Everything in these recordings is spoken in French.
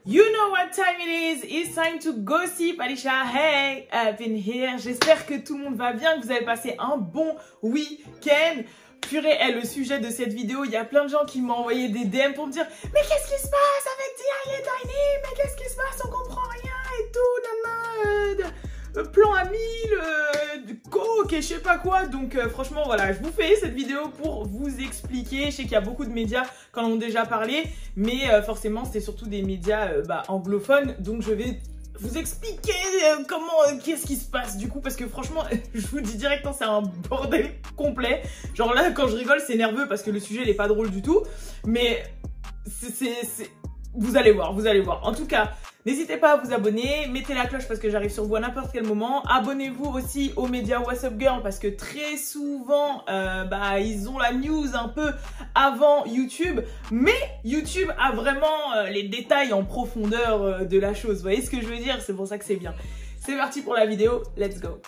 You know what time it is, it's time to gossip. Alisha, hey, I've been here. J'espère que tout le monde va bien, que vous avez passé un bon week-end. Purée, le sujet de cette vidéo, il y a plein de gens qui m'ont envoyé des DM pour me dire « Mais qu'est-ce qui se passe avec T.I. et Tiny? Mais qu'est-ce qui se passe? On comprend rien et tout, plan à 1000, coke et je sais pas quoi. » Donc franchement, voilà, je vous fais cette vidéo pour vous expliquer. Je sais qu'il y a beaucoup de médias qui en ont déjà parlé, mais forcément, c'était surtout des médias anglophones. Donc je vais vous expliquer qu'est-ce qui se passe du coup, parce que franchement, je vous dis directement, c'est un bordel complet. Genre là, quand je rigole, c'est nerveux parce que le sujet, il est pas drôle du tout. Mais vous allez voir, vous allez voir. En tout cas, n'hésitez pas à vous abonner, mettez la cloche parce que j'arrive sur vous à n'importe quel moment. Abonnez-vous aussi aux médias What's Up Girl parce que très souvent, ils ont la news un peu avant YouTube. Mais YouTube a vraiment les détails en profondeur de la chose. Vous voyez ce que je veux dire? C'est pour ça que c'est bien. C'est parti pour la vidéo, let's go.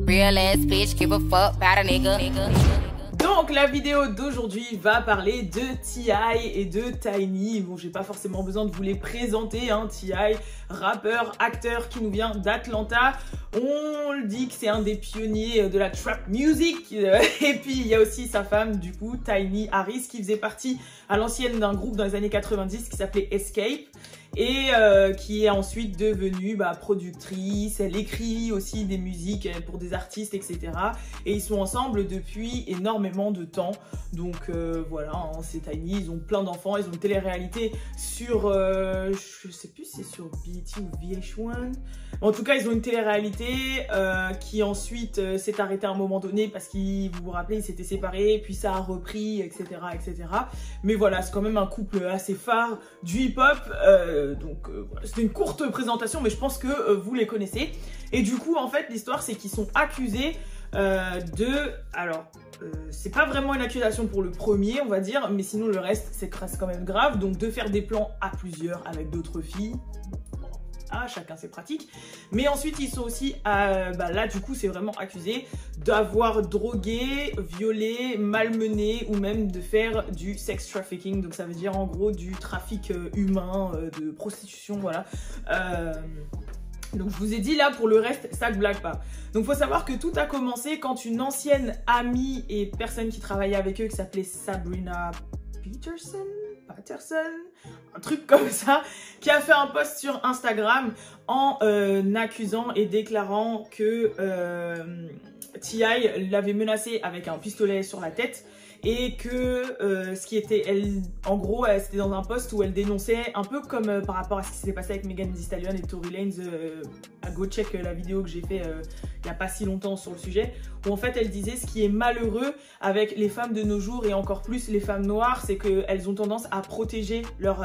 Real ass bitch, give a fuck about a nigga. Donc la vidéo d'aujourd'hui va parler de T.I. et de Tiny. Bon, j'ai pas forcément besoin de vous les présenter, hein. T.I., rappeur, acteur qui nous vient d'Atlanta. On le dit que c'est un des pionniers de la trap music. Et puis il y a aussi sa femme, du coup, Tiny Harris, qui faisait partie à l'ancienne d'un groupe dans les années 90 qui s'appelait Escape. Et qui est ensuite devenue productrice. Elle écrit aussi des musiques pour des artistes, etc. Et ils sont ensemble depuis énormément de temps. Donc voilà, hein, c'est Tiny, ils ont plein d'enfants, ils ont une télé-réalité sur, je sais plus si c'est sur BET ou VH1. En tout cas, ils ont une télé-réalité qui ensuite s'est arrêtée à un moment donné parce qu'ils, vous vous rappelez, ils s'étaient séparés, puis ça a repris, etc., etc. Mais voilà, c'est quand même un couple assez phare du hip-hop. Donc c'était une courte présentation, mais je pense que vous les connaissez. Et du coup, en fait, l'histoire, c'est qu'ils sont accusés c'est pas vraiment une accusation pour le premier, on va dire, mais sinon le reste, c'est quand même grave. Donc de faire des plans à plusieurs avec d'autres filles. Chacun ses pratiques. Mais ensuite, ils sont aussi, là du coup, c'est vraiment accusé d'avoir drogué, violé, malmené ou même de faire du sex trafficking. Donc ça veut dire en gros du trafic humain, de prostitution, voilà. Donc je vous ai dit là, pour le reste, ça ne blague pas. Donc faut savoir que tout a commencé quand une ancienne amie et personne qui travaillait avec eux, qui s'appelait Sabrina Patterson, un truc comme ça, qui a fait un post sur Instagram en accusant et déclarant que T.I. l'avait menacé avec un pistolet sur la tête. Et que en gros, c'était dans un post où elle dénonçait un peu comme par rapport à ce qui s'est passé avec Megan Thee Stallion et Tory Lanez. Go check la vidéo que j'ai fait il n'y a pas si longtemps sur le sujet, où en fait elle disait ce qui est malheureux avec les femmes de nos jours et encore plus les femmes noires, c'est qu'elles ont tendance à protéger leur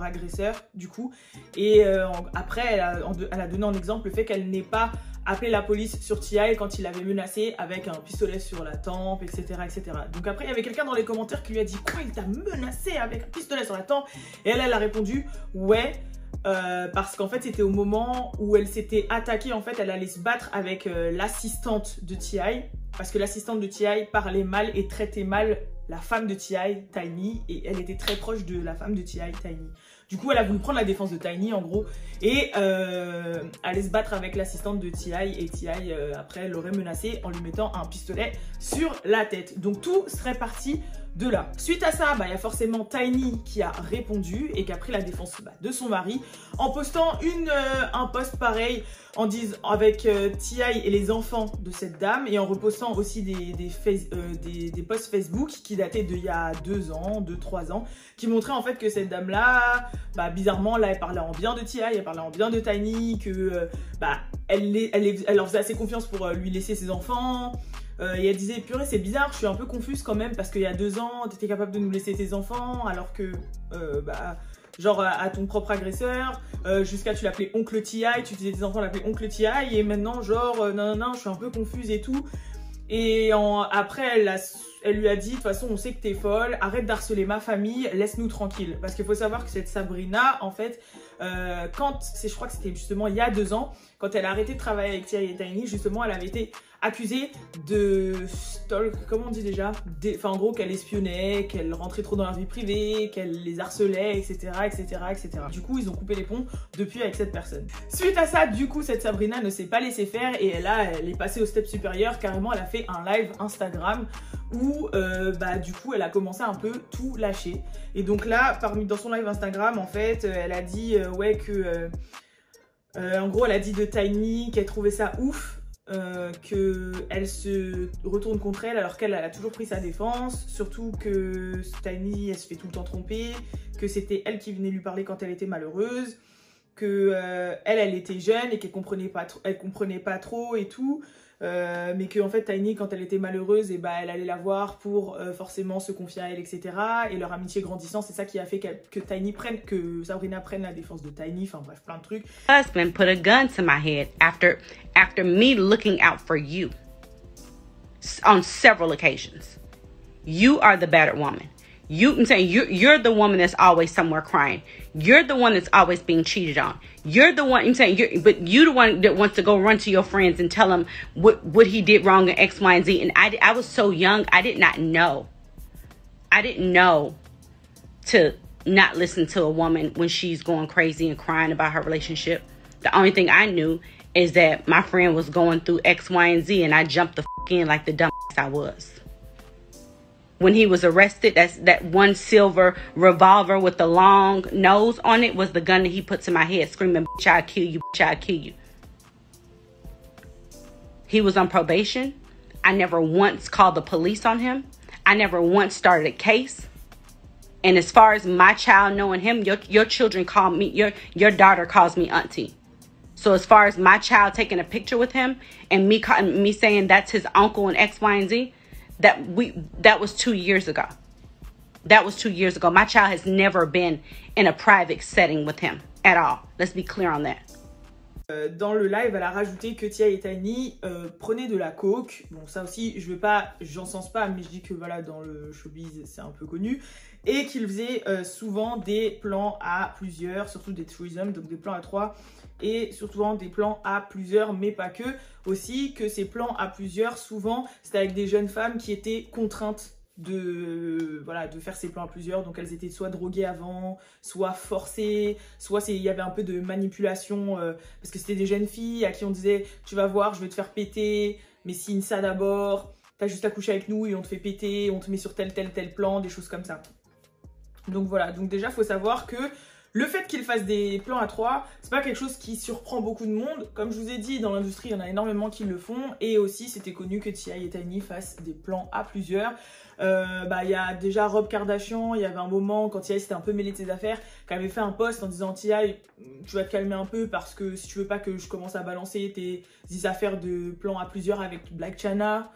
agresseur du coup. Et après elle a donné en exemple le fait qu'elle n'ait pas appelé la police sur T.I. quand il l'avait menacé avec un pistolet sur la tempe, etc., etc. Donc après, il y avait quelqu'un dans les commentaires qui lui a dit « Quoi, il t'a menacé avec un pistolet sur la tempe ?» Et elle a répondu « Ouais, parce qu'en fait, c'était au moment où elle s'était attaquée. En fait, elle allait se battre avec l'assistante de T.I. parce que l'assistante de T.I. parlait mal et traitait mal la femme de T.I., Tiny, et elle était très proche de la femme de T.I., Tiny. Du coup, elle a voulu prendre la défense de Tiny, en gros, et aller se battre avec l'assistante de T.I. Et T.I., après, l'aurait menacée en lui mettant un pistolet sur la tête. Donc, tout serait parti de là. Suite à ça, il y a forcément Tiny qui a répondu et qui a pris la défense de son mari en postant un post pareil avec T.I. et les enfants de cette dame, et en repostant aussi des posts Facebook qui dataient d'il y a 2 ans, 2-3 ans, qui montraient en fait que cette dame-là, bizarrement, là, elle parlait en bien de T.I., elle parlait en bien de Tiny, que elle leur faisait assez confiance pour lui laisser ses enfants. Et elle disait, purée, c'est bizarre, je suis un peu confuse quand même parce qu'il y a 2 ans, t'étais capable de nous laisser tes enfants alors que, genre à ton propre agresseur, jusqu'à tu l'appelais oncle T.I., tu disais tes enfants l'appelaient oncle T.I. et maintenant genre, non, je suis un peu confuse et tout. Et après, elle lui a dit, de toute façon, on sait que t'es folle, arrête d'harceler ma famille, laisse-nous tranquille. Parce qu'il faut savoir que cette Sabrina, en fait, je crois que c'était justement il y a 2 ans, quand elle a arrêté de travailler avec T.I. et Tiny, justement, elle avait été accusée de stalk, comment on dit déjà, enfin en gros qu'elle espionnait, qu'elle rentrait trop dans leur vie privée, qu'elle les harcelait, etc., etc., etc. Du coup ils ont coupé les ponts depuis avec cette personne. Suite à ça, du coup cette Sabrina ne s'est pas laissée faire et elle est passée au step supérieur, carrément elle a fait un live Instagram où du coup elle a commencé à un peu tout lâcher. Et donc là, dans son live Instagram en fait, elle a dit ouais que en gros elle a dit de Tiny qu'elle trouvait ça ouf, qu'elle se retourne contre elle alors qu'elle a toujours pris sa défense, surtout que Tiny elle se fait tout le temps tromper, que c'était elle qui venait lui parler quand elle était malheureuse, que elle était jeune et qu'elle comprenait pas trop et tout, mais que en fait Tiny quand elle était malheureuse et elle allait la voir pour forcément se confier à elle, etc. Et leur amitié grandissant, c'est ça qui a fait que Sabrina prenne la défense de Tiny, enfin bref, plein de trucs. Husband put a gun to my head after me looking out for you on several occasions. You are the better woman. I'm saying you're the woman that's always somewhere crying. You're the one that's always being cheated on. You're the one, I'm saying, but you the one that wants to go run to your friends and tell them what he did wrong in X, Y, and Z. And I was so young, I did not know. I didn't know to not listen to a woman when she's going crazy and crying about her relationship. The only thing I knew is that my friend was going through X, Y, and Z, and I jumped the in like the dumb I was. When he was arrested, that one silver revolver with the long nose on it was the gun that he put to my head, screaming, "Bitch, I'll kill you, bitch, I'll kill you." He was on probation. I never once called the police on him. I never once started a case. And as far as my child knowing him, your children call me, your daughter calls me auntie. So as far as my child taking a picture with him and me saying that's his uncle and X, Y, and Z, that was 2 years ago. That was 2 years ago. My child has never been in a private setting with him at all. Let's be clear on that. Dans le live, elle a rajouté que T.I. et Tiny prenaient de la coke. Bon, ça aussi, j'encense pas, mais je dis que voilà, dans le showbiz, c'est un peu connu. Et qu'ils faisaient souvent des plans à plusieurs, surtout des threesomes, donc des plans à 3. Et surtout des plans à plusieurs, mais pas que. Aussi que ces plans à plusieurs, souvent, c'était avec des jeunes femmes qui étaient contraintes de faire ces plans à plusieurs. Donc elles étaient soit droguées avant, soit forcées, soit il y avait un peu de manipulation, parce que c'était des jeunes filles à qui on disait tu vas voir, je vais te faire péter, mais signe ça d'abord, t'as juste à coucher avec nous et on te fait péter, on te met sur tel plan, des choses comme ça. Donc voilà, donc déjà faut savoir que le fait qu'il fasse des plans à 3, c'est pas quelque chose qui surprend beaucoup de monde. Comme je vous ai dit, dans l'industrie, il y en a énormément qui le font. Et aussi, c'était connu que T.I. et Tiny fassent des plans à plusieurs. Il y a déjà Rob Kardashian, il y avait un moment, quand T.I. s'était un peu mêlé de ses affaires, qu'elle avait fait un post en disant « T.I., tu vas te calmer un peu parce que si tu veux pas que je commence à balancer tes affaires de plans à plusieurs avec Black China. »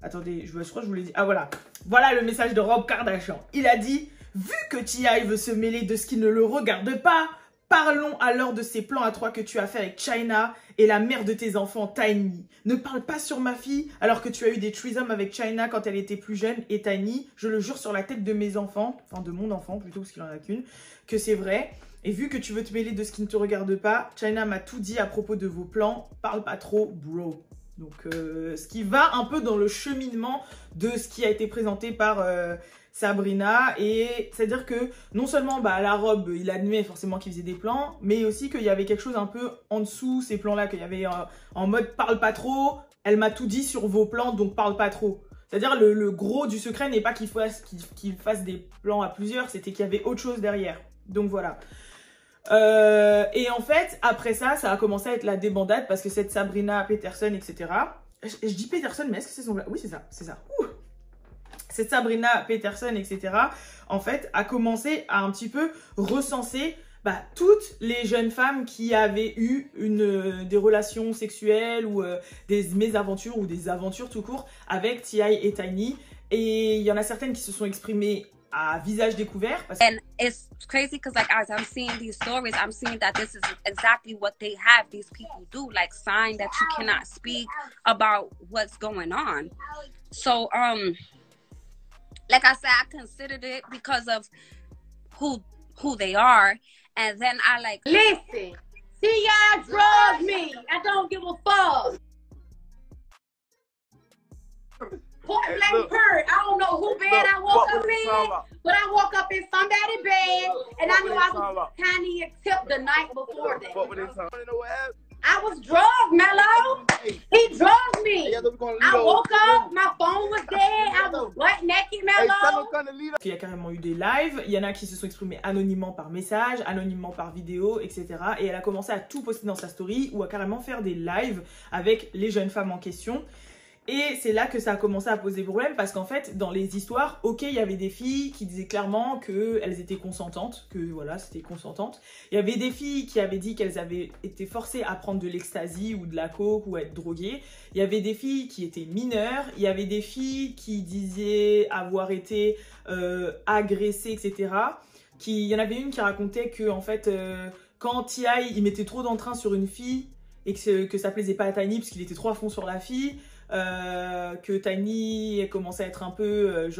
Attendez, je crois que je vous l'ai dit. Ah voilà, voilà le message de Rob Kardashian. Il a dit « Vu que T.I. veut se mêler de ce qui ne le regarde pas, parlons alors de ces plans à 3 que tu as fait avec China et la mère de tes enfants, Tiny. Ne parle pas sur ma fille alors que tu as eu des threesomes avec China quand elle était plus jeune et Tiny. Je le jure sur la tête de mes enfants, enfin de mon enfant plutôt parce qu'il en a qu'une, que c'est vrai. Et vu que tu veux te mêler de ce qui ne te regarde pas, China m'a tout dit à propos de vos plans. Parle pas trop, bro. » Donc ce qui va un peu dans le cheminement de ce qui a été présenté par Sabrina, et c'est-à-dire que non seulement la Rob, il admet forcément qu'il faisait des plans, mais aussi qu'il y avait quelque chose un peu en dessous ces plans-là, qu'il y avait en mode parle pas trop, elle m'a tout dit sur vos plans, donc parle pas trop. C'est-à-dire le gros du secret n'est pas qu'il fasse des plans à plusieurs, c'était qu'il y avait autre chose derrière. Donc voilà. Et en fait, après ça a commencé à être la débandade parce que cette Sabrina Peterson, etc. Je dis Peterson, mais est-ce que c'est son... Oui, c'est ça, c'est ça. Ouh. Cette Sabrina Peterson, etc. en fait, a commencé à un petit peu recenser toutes les jeunes femmes qui avaient eu des relations sexuelles ou des mésaventures ou des aventures tout court avec T.I. et Tiny. Et il y en a certaines qui se sont exprimées à visage découvert. And it's crazy because like as I'm seeing these stories, I'm seeing that this is exactly what they have these people do, like sign that you cannot speak about what's going on. So like I said, I considered it because of who they are, and then I like listen. See, y'all drug me. I don't give a fuck. point blank period. I don't know who bed I woke up in, but I woke up in somebody's bed, and I knew I was tiny except the night before that. What were they talking? You know what happened? I was drugged, Mello. He drugged me. I woke up, my phone was dead, I was butt naked, Mello. Il y a carrément eu des lives, il y en a qui se sont exprimés anonymement par message, anonymement par vidéo, etc. Et elle a commencé à tout poster dans sa story ou à carrément faire des lives avec les jeunes femmes en question. Et c'est là que ça a commencé à poser problème parce qu'en fait, dans les histoires, ok, il y avait des filles qui disaient clairement qu'elles étaient consentantes, que voilà, c'était consentantes. Il y avait des filles qui avaient dit qu'elles avaient été forcées à prendre de l'ecstasy ou de la coke ou à être droguées. Il y avait des filles qui étaient mineures. Il y avait des filles qui disaient avoir été agressées, etc. Il y en avait une qui racontait que en fait, quand T.I. il mettait trop d'entrain sur une fille et que ça plaisait pas à Tiny parce qu'il était trop à fond sur la fille. Que Tiny commençait à être un peu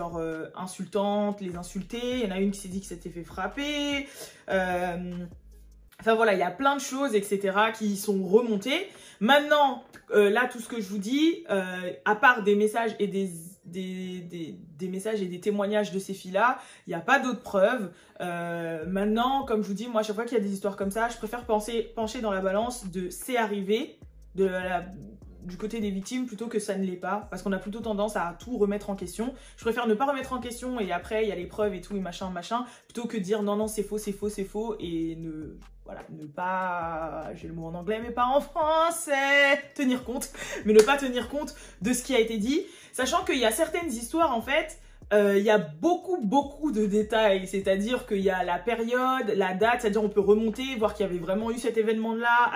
insultante, les insulter. Il y en a une qui s'est dit que s'était fait frapper. Enfin voilà, il y a plein de choses, etc. qui sont remontées. Maintenant, là, tout ce que je vous dis, à part des messages et des messages et des témoignages de ces filles-là, il n'y a pas d'autres preuves. Maintenant, comme je vous dis, moi, à chaque fois qu'il y a des histoires comme ça, je préfère pencher dans la balance de c'est arrivé, du côté des victimes plutôt que ça ne l'est pas, parce qu'on a plutôt tendance à tout remettre en question. Je préfère ne pas remettre en question et après il y a les preuves et tout et machin, plutôt que dire non, c'est faux et ne pas, j'ai le mot en anglais mais pas en français, tenir compte, mais ne pas tenir compte de ce qui a été dit, sachant qu'il y a certaines histoires en fait, il y a beaucoup de détails, c'est-à-dire qu'il y a la période, la date, c'est-à-dire on peut remonter, voir qu'il y avait vraiment eu cet événement-là,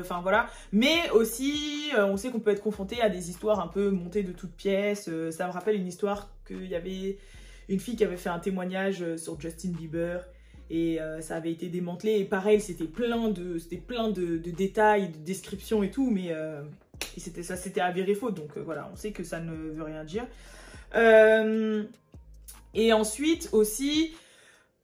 enfin voilà, mais aussi on sait qu'on peut être confronté à des histoires un peu montées de toutes pièces. Ça me rappelle une histoire qu'il y avait une fille qui avait fait un témoignage sur Justin Bieber et ça avait été démantelé et pareil, c'était plein de détails, de descriptions et tout, mais ça s'était avéré faux, donc voilà, on sait que ça ne veut rien dire. Et ensuite aussi,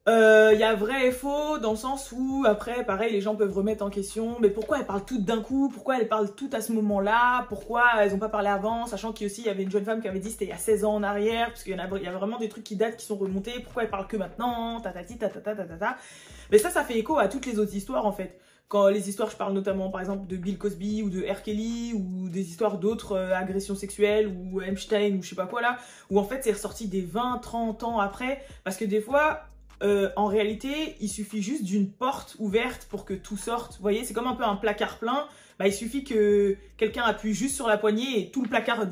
il y a vrai et faux dans le sens où après, pareil, les gens peuvent remettre en question, mais pourquoi elles parlent toutes d'un coup? Pourquoi elles parlent toutes à ce moment-là? Pourquoi elles n'ont pas parlé avant? Sachant qu'il y avait une jeune femme qui avait dit c'était il y a 16 ans en arrière, parce qu'il y a vraiment des trucs qui datent, qui sont remontés. Pourquoi elles parlent que maintenant? Tatati, tatata, tatata. Mais ça fait écho à toutes les autres histoires en fait. Quand les histoires, je parle notamment par exemple de Bill Cosby ou de R. Kelly ou des histoires d'autres agressions sexuelles ou Epstein ou je sais pas quoi là, où en fait c'est ressorti des 20-30 ans après, parce que des fois, en réalité, il suffit juste d'une porte ouverte pour que tout sorte. Vous voyez, c'est comme un peu un placard plein. Bah, il suffit que quelqu'un appuie juste sur la poignée et tout le placard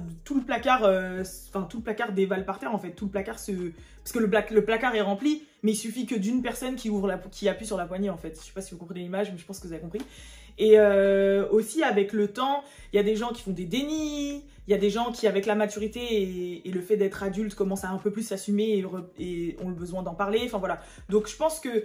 dévale par terre en fait. Tout le placard parce que le placard est rempli, mais il suffit que d'une personne qui appuie sur la poignée en fait. Je sais pas si vous comprenez l'image, mais je pense que vous avez compris. Et aussi avec le temps, il y a des gens qui font des dénis, il y a des gens qui avec la maturité et le fait d'être adulte commencent à un peu plus s'assumer et ont le besoin d'en parler. Enfin voilà. Donc je pense que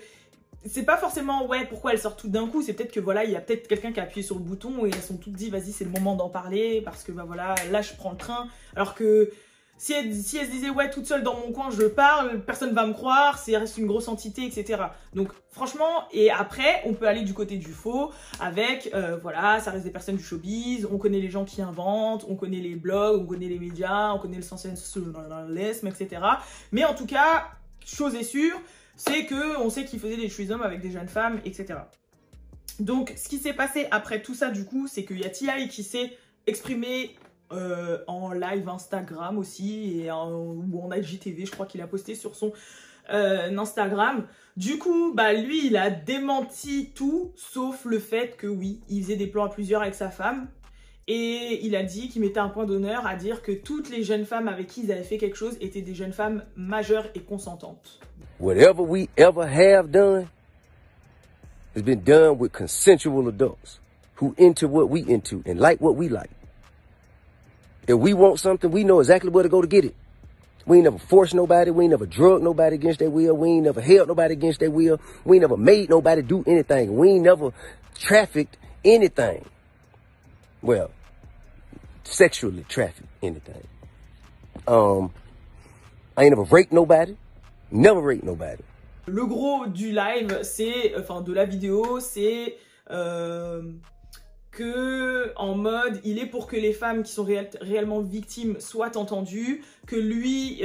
c'est pas forcément ouais pourquoi elles sortent toutes d'un coup, c'est peut-être que voilà, il y a peut-être quelqu'un qui a appuyé sur le bouton et elles sont toutes dit vas-y c'est le moment d'en parler parce que bah voilà, là je prends le train. Alors que si elles se disaient ouais toute seule dans mon coin je parle, personne va me croire, c'est reste une grosse entité, etc. Donc franchement, et après on peut aller du côté du faux avec voilà, ça reste des personnes du showbiz, on connaît les gens qui inventent, on connaît les blogs, on connaît les médias, on connaît le sensationnalisme, etc. Mais en tout cas, chose est sûre, c'est qu'on sait qu'il faisait des threesomes avec des jeunes femmes, etc. Donc, ce qui s'est passé après tout ça, du coup, c'est qu'il y a T.I. qui s'est exprimé en live Instagram aussi, ou en IGTV, je crois qu'il a posté sur son Instagram. Du coup, bah lui, il a démenti tout, sauf le fait que oui, il faisait des plans à plusieurs avec sa femme. Et il a dit qu'il mettait un point d'honneur à dire que toutes les jeunes femmes avec qui ils avaient fait quelque chose étaient des jeunes femmes majeures et consentantes. Whatever we ever have done has been done with consensual adults who into what we into and like what we like. If we want something, we know exactly where to go to get it. We ain't never forced nobody. We ain't never drugged nobody against their will. We ain't never held nobody against their will. We ain't never made nobody do anything. We ain't never trafficked anything. Well, sexually trafficked anything. I ain't never raped nobody. Never raped nobody. Le gros du live, c'est, enfin de la vidéo, c'est que en mode il est pour que les femmes qui sont réellement victimes soient entendues, que lui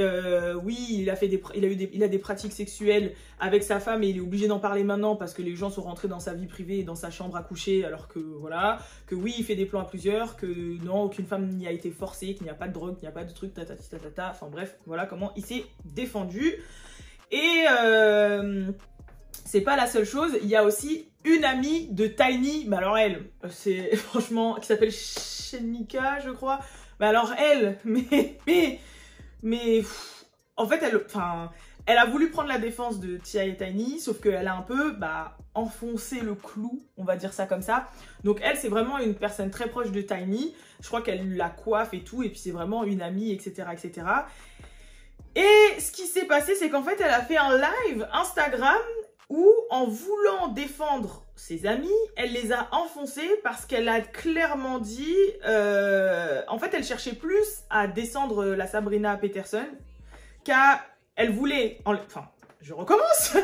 oui il a des pratiques sexuelles avec sa femme et il est obligé d'en parler maintenant parce que les gens sont rentrés dans sa vie privée et dans sa chambre à coucher, alors que voilà, que oui il fait des plans à plusieurs, que non aucune femme n'y a été forcée, qu'il n'y a pas de drogue, qu'il n'y a pas de truc enfin bref, voilà comment il s'est défendu. Et c'est pas la seule chose, il y a aussi une amie de Tiny, mais alors elle, c'est franchement, qui s'appelle Shenika, je crois. Mais alors elle, en fait, elle a voulu prendre la défense de T.I. et Tiny, sauf qu'elle a un peu, enfoncé le clou, on va dire ça comme ça. Donc elle, c'est vraiment une personne très proche de Tiny. Je crois qu'elle la coiffe et tout, et puis c'est vraiment une amie, etc., etc. Et ce qui s'est passé, c'est qu'en fait, elle a fait un live Instagram où, en voulant défendre ses amis, elle les a enfoncés parce qu'elle a clairement dit... en fait, elle cherchait plus à descendre la Sabrina Peterson qu'elle voulait... Enfin, je recommence.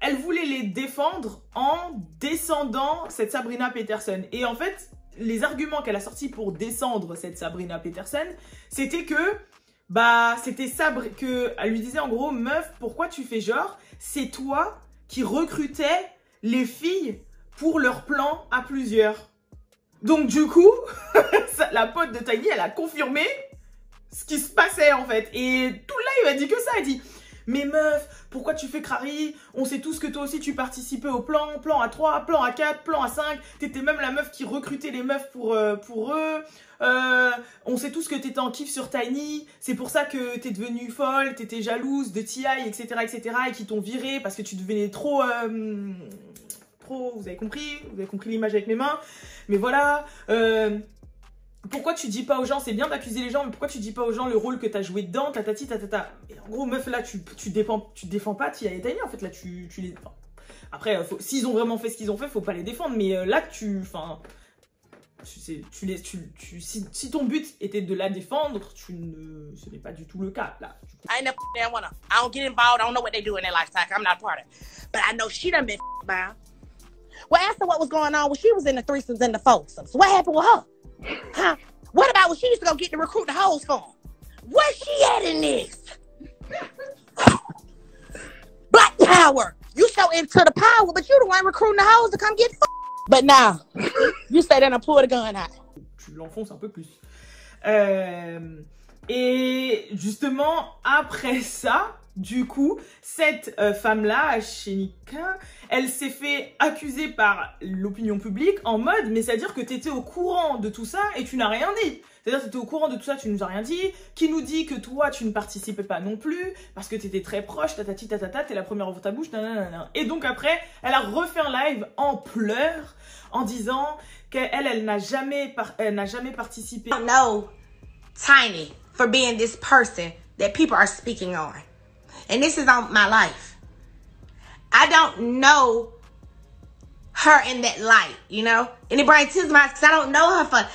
Elle voulait les défendre en descendant cette Sabrina Peterson. Et en fait, les arguments qu'elle a sortis pour descendre cette Sabrina Peterson, c'était que... elle lui disait en gros, meuf, pourquoi tu fais genre, c'est toi qui recrutais les filles pour leur plan à plusieurs. Donc du coup, la pote de Tiny, elle a confirmé ce qui se passait en fait. Et tout le live a dit que ça, elle dit, mais meuf, pourquoi tu fais crari? On sait tous que toi aussi tu participais au plan, plan à 3, plan à 4, plan à 5. T'étais même la meuf qui recrutait les meufs pour eux. On sait tous que t'étais en kiff sur Tiny. C'est pour ça que t'es devenue folle, t'étais jalouse de T.I., etc., etc. Et qui t'ont viré parce que tu devenais trop... vous avez compris l'image avec mes mains. Mais voilà... pourquoi tu dis pas aux gens, c'est bien d'accuser les gens, mais pourquoi tu dis pas aux gens le rôle que t'as joué dedans, tatati, tatata. Et en gros, meuf, là, tu défends pas T.I. et Tiny, en fait, là, tu les... Enfin, après, s'ils ont vraiment fait ce qu'ils ont fait, faut pas les défendre, mais là, si ton but était de la défendre, ce n'est pas du tout le cas, là. I never damn wanna. I don't get involved, I don't know what they do in their lifestyle, I'm not part of it. But I know she done been by. Well, ask her what was going on when she was in the threesomes and the foursomes. What happened with her? Huh? What about when she used to go get to recruit the hoes for him? Where's she at in this? Black power. You so into the power, but you the one recruiting the hoes to come get But now, you say that I pull the gun out. Tu l'enfonces un peu plus. Et justement, après ça, du coup, cette femme-là, Shenika, elle s'est fait accuser par l'opinion publique en mode, mais c'est-à-dire que tu étais au courant de tout ça et tu n'as rien dit. C'est-à-dire que tu étais au courant de tout ça, tu nous as rien dit. Qui nous dit que toi, tu ne participais pas non plus parce que tu étais très proche, tatati tatata, t'es la première ouvre ta bouche, nanana. Et donc après, elle a refait un live en pleurs en disant qu'elle n'a jamais participé. I don't know Tiny for being this person that people are speaking on. And this is on my life. I don't know her in that light, you know? And it brings tears to my eyes because I don't know her for...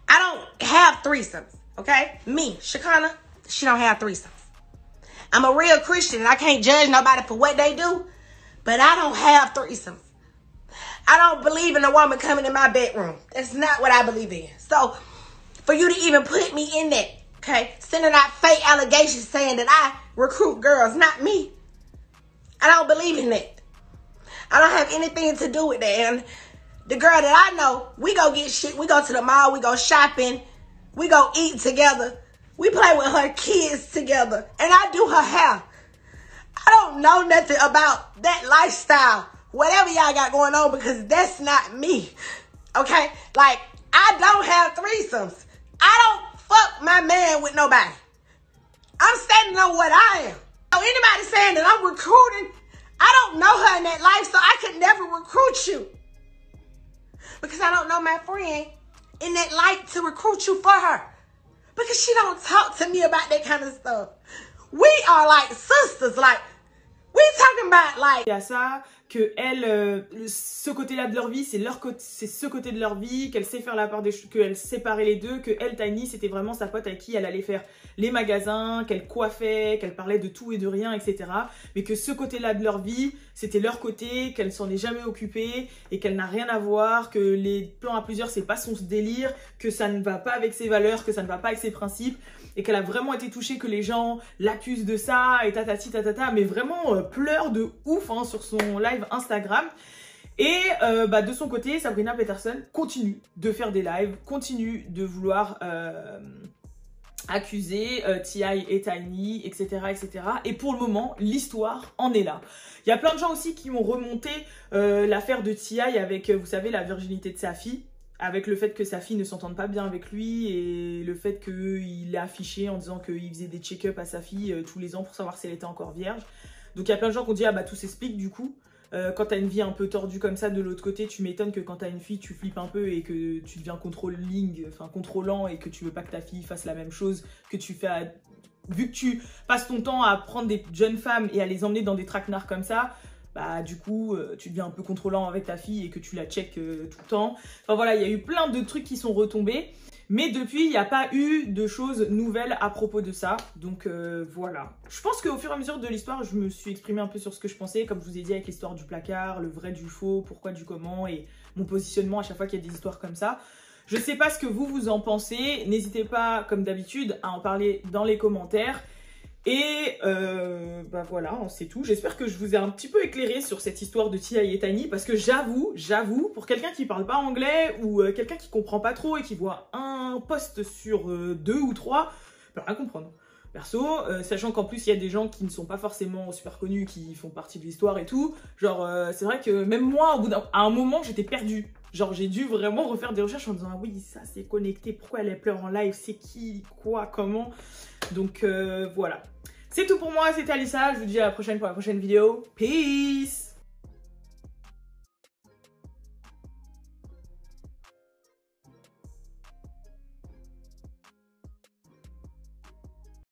I don't have threesomes, okay? Me, Shakana, she don't have threesomes. I'm a real Christian and I can't judge nobody for what they do, but I don't have threesomes. I don't believe in a woman coming in my bedroom. That's not what I believe in. So, for you to even put me in that, okay? Sending out fake allegations saying that I recruit girls, not me. I don't believe in that. I don't have anything to do with that. And the girl that I know, we go get shit. We go to the mall. We go shopping. We go eat together. We play with her kids together. And I do her hair. I don't know nothing about that lifestyle. Whatever y'all got going on, because that's not me. Okay? Like, I don't have threesomes. I don't fuck my man with nobody. I'm standing on what I am. So anybody saying that I'm recruiting, I don't know her in that life, so I could never recruit you. Because I don't know my friend in that light to recruit you for her. Because she don't talk to me about that kind of stuff. We are like sisters, like, we talking about like... Il y a ça, que elle, ce côté-là de leur vie, c'est ce côté de leur vie, qu'elle sait faire la part des choses, qu'elle séparait les deux, que elle, Tiny, c'était vraiment sa pote avec qui elle allait faire les magasins, qu'elle coiffait, qu'elle parlait de tout et de rien, etc. Mais que ce côté-là de leur vie, c'était leur côté, qu'elle s'en est jamais occupée et qu'elle n'a rien à voir, que les plans à plusieurs, c'est pas son délire, que ça ne va pas avec ses valeurs, que ça ne va pas avec ses principes, et qu'elle a vraiment été touchée que les gens l'accusent de ça, et tatati tatata, mais vraiment pleure de ouf hein, sur son live Instagram. Et de son côté, Sabrina Peterson continue de faire des lives, continue de vouloir accuser T.I. et Tiny, etc., etc. Et pour le moment, l'histoire en est là. Il y a plein de gens aussi qui ont remonté l'affaire de T.I. avec, vous savez, la virginité de sa fille, avec le fait que sa fille ne s'entende pas bien avec lui et le fait qu'il l'a affiché en disant qu'il faisait des check-up à sa fille tous les ans pour savoir si elle était encore vierge. Donc il y a plein de gens qui ont dit « Ah bah tout s'explique du coup ». Quand t'as une vie un peu tordue comme ça de l'autre côté, tu m'étonnes que quand t'as une fille, tu flippes un peu et que tu deviens contrôlant et que tu veux pas que ta fille fasse la même chose que tu fais à... Vu que tu passes ton temps à prendre des jeunes femmes et à les emmener dans des traquenards comme ça, bah du coup, tu deviens un peu contrôlant avec ta fille et que tu la check tout le temps. Enfin voilà, il y a eu plein de trucs qui sont retombés. Mais depuis, il n'y a pas eu de choses nouvelles à propos de ça. Donc voilà. Je pense qu'au fur et à mesure de l'histoire, je me suis exprimée un peu sur ce que je pensais. Comme je vous ai dit avec l'histoire du placard, le vrai du faux, pourquoi du comment et mon positionnement à chaque fois qu'il y a des histoires comme ça. Je ne sais pas ce que vous en pensez. N'hésitez pas, comme d'habitude, à en parler dans les commentaires. Et voilà, c'est tout. J'espère que je vous ai un petit peu éclairé sur cette histoire de T.I. et Tiny parce que j'avoue, pour quelqu'un qui parle pas anglais ou quelqu'un qui comprend pas trop et qui voit un post sur 2 ou 3, peut rien comprendre. Perso, sachant qu'en plus il y a des gens qui ne sont pas forcément super connus, qui font partie de l'histoire et tout, genre c'est vrai que même moi, à un moment, j'étais perdue. Genre j'ai dû vraiment refaire des recherches en disant ah oui, ça c'est connecté, pourquoi elle pleure en live, c'est qui, quoi, comment. Donc voilà. C'est tout pour moi, c'était Alissa, je vous dis à la prochaine pour la prochaine vidéo. Peace!